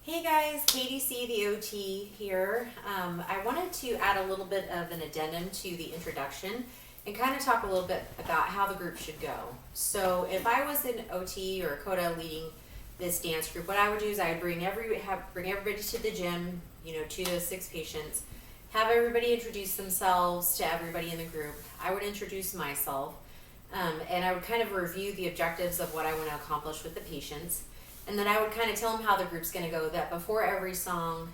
Hey guys, KDC the OT here. I wanted to add a little bit of an addendum to the introduction and kind of talk a little bit about how the group should go. So if I was an OT or a CODA leading this dance group, what I would do is I would bring everybody to the gym, 2 to 6 patients, have everybody introduce themselves to everybody in the group. I would introduce myself, and I would kind of review the objectives of what I want to accomplish with the patients. And then I would kind of tell them how the group's going to go, that before every song,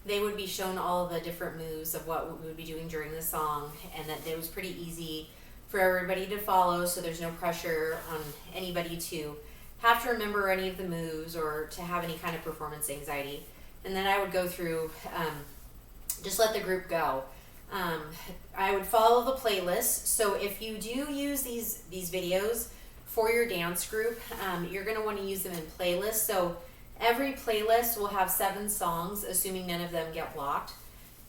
they would be shown all of the different moves of what we would be doing during the song, and that it was pretty easy for everybody to follow, so there's no pressure on anybody to have to remember any of the moves or to have any kind of performance anxiety. And then I would go through, just let the group go. I would follow the playlist, so if you do use these videos for your dance group, you're going to want to use them in playlists. So every playlist will have 7 songs, assuming none of them get blocked.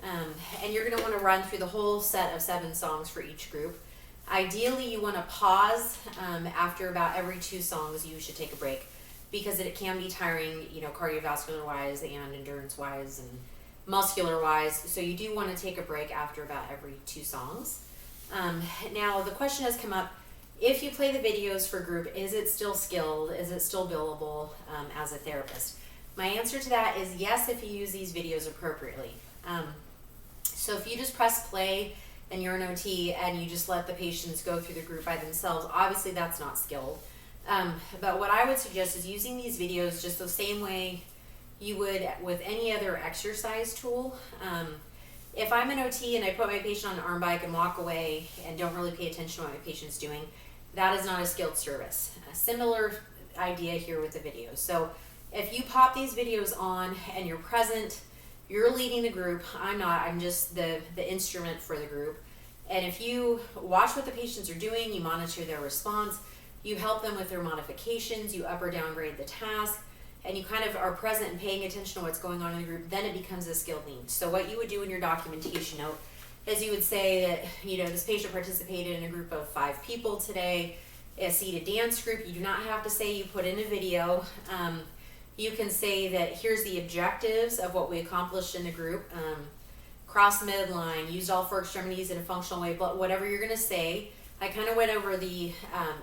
And you're going to want to run through the whole set of 7 songs for each group. Ideally, you want to pause after about every 2 songs. You should take a break because it can be tiring, cardiovascular wise and endurance wise and muscular wise. So you do want to take a break after about every 2 songs. Now the question has come up, if you play the videos for group, is it still skilled? Is it still billable as a therapist? My answer to that is yes, if you use these videos appropriately. So if you just press play and you're an OT and you just let the patients go through the group by themselves, obviously that's not skilled. But what I would suggest is using these videos just the same way you would with any other exercise tool. If I'm an OT and I put my patient on an arm bike and walk away and don't really pay attention to what my patient's doing, that is not a skilled service. A similar idea here with the videos. So if you pop these videos on and you're present, you're leading the group. I'm not, I'm just the instrument for the group. And if you watch what the patients are doing, you monitor their response, you help them with their modifications, you up or downgrade the task, and you kind of are present and paying attention to what's going on in the group, then it becomes a skilled need. So what you would do in your documentation note is you would say that, this patient participated in a group of 5 people today, a seated dance group. You do not have to say you put in a video. You can say that here's the objectives of what we accomplished in the group. Crossed midline, used all 4 extremities in a functional way, but whatever you're gonna say. I kind of went over the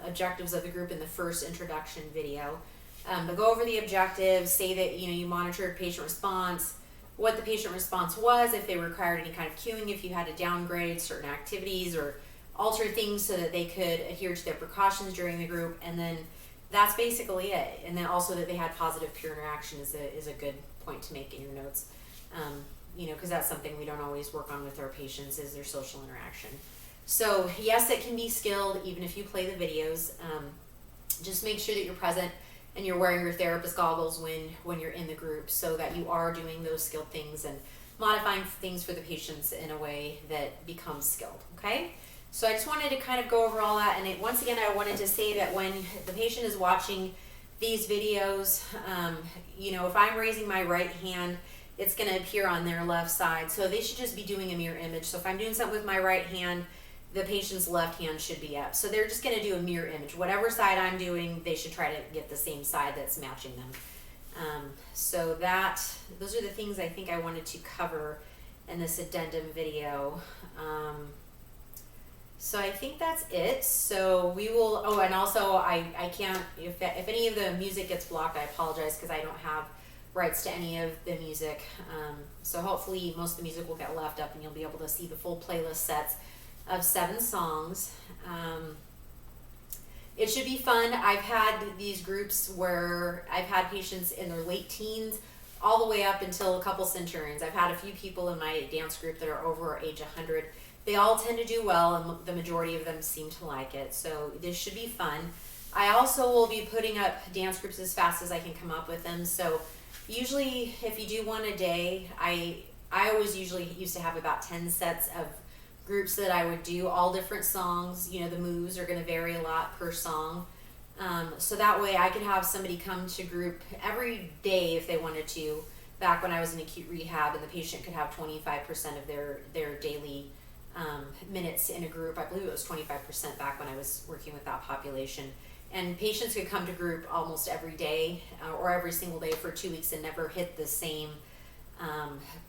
objectives of the group in the first introduction video. But go over the objectives, say that you monitored patient response, what the patient response was, if they required any kind of cueing, if you had to downgrade certain activities or alter things so that they could adhere to their precautions during the group, and then that's basically it. And then also that they had positive peer interaction is a good point to make in your notes, because that's something we don't always work on with our patients, is their social interaction. So yes, it can be skilled even if you play the videos. Just make sure that you're present and you're wearing your therapist goggles when you're in the group, so that you are doing those skilled things and modifying things for the patients in a way that becomes skilled, okay? So I just wanted to kind of go over all that, and once again, I wanted to say that when the patient is watching these videos, if I'm raising my right hand, it's gonna appear on their left side, so they should just be doing a mirror image. So if I'm doing something with my right hand, the patient's left hand should be up. So they're just going to do a mirror image. Whatever side I'm doing, they should try to get the same side that's matching them. So those are the things I think I wanted to cover in this addendum video. So I think that's it. So we will, and also I can't, if any of the music gets blocked, I apologize because I don't have rights to any of the music. So hopefully most of the music will get left up and you'll be able to see the full playlist sets of 7 songs. It should be fun. I've had these groups where I've had patients in their late teens all the way up until a couple centurions. I've had a few people in my dance group that are over age 100. They all tend to do well, and the majority of them seem to like it. So this should be fun. I also will be putting up dance groups as fast as I can come up with them. So usually if you do one a day, I always usually used to have about 10 sets of groups that I would do, all different songs. The moves are going to vary a lot per song. So that way I could have somebody come to group every day if they wanted to, back when I was in acute rehab, and the patient could have 25% of their daily minutes in a group. I believe it was 25% back when I was working with that population. And patients could come to group almost every day or every single day for 2 weeks and never hit the same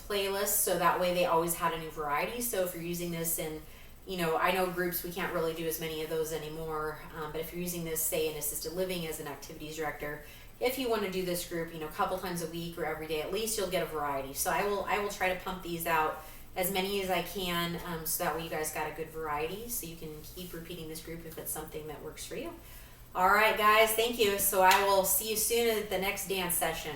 playlist. So that way they always had a new variety. So if you're using this in, I know groups, we can't really do as many of those anymore. But if you're using this, say, in assisted living as an activities director, if you want to do this group, a couple times a week or every day, at least you'll get a variety. So I will try to pump these out as many as I can, so that way you guys got a good variety. So you can keep repeating this group if it's something that works for you. All right, guys, thank you. So I will see you soon at the next dance session.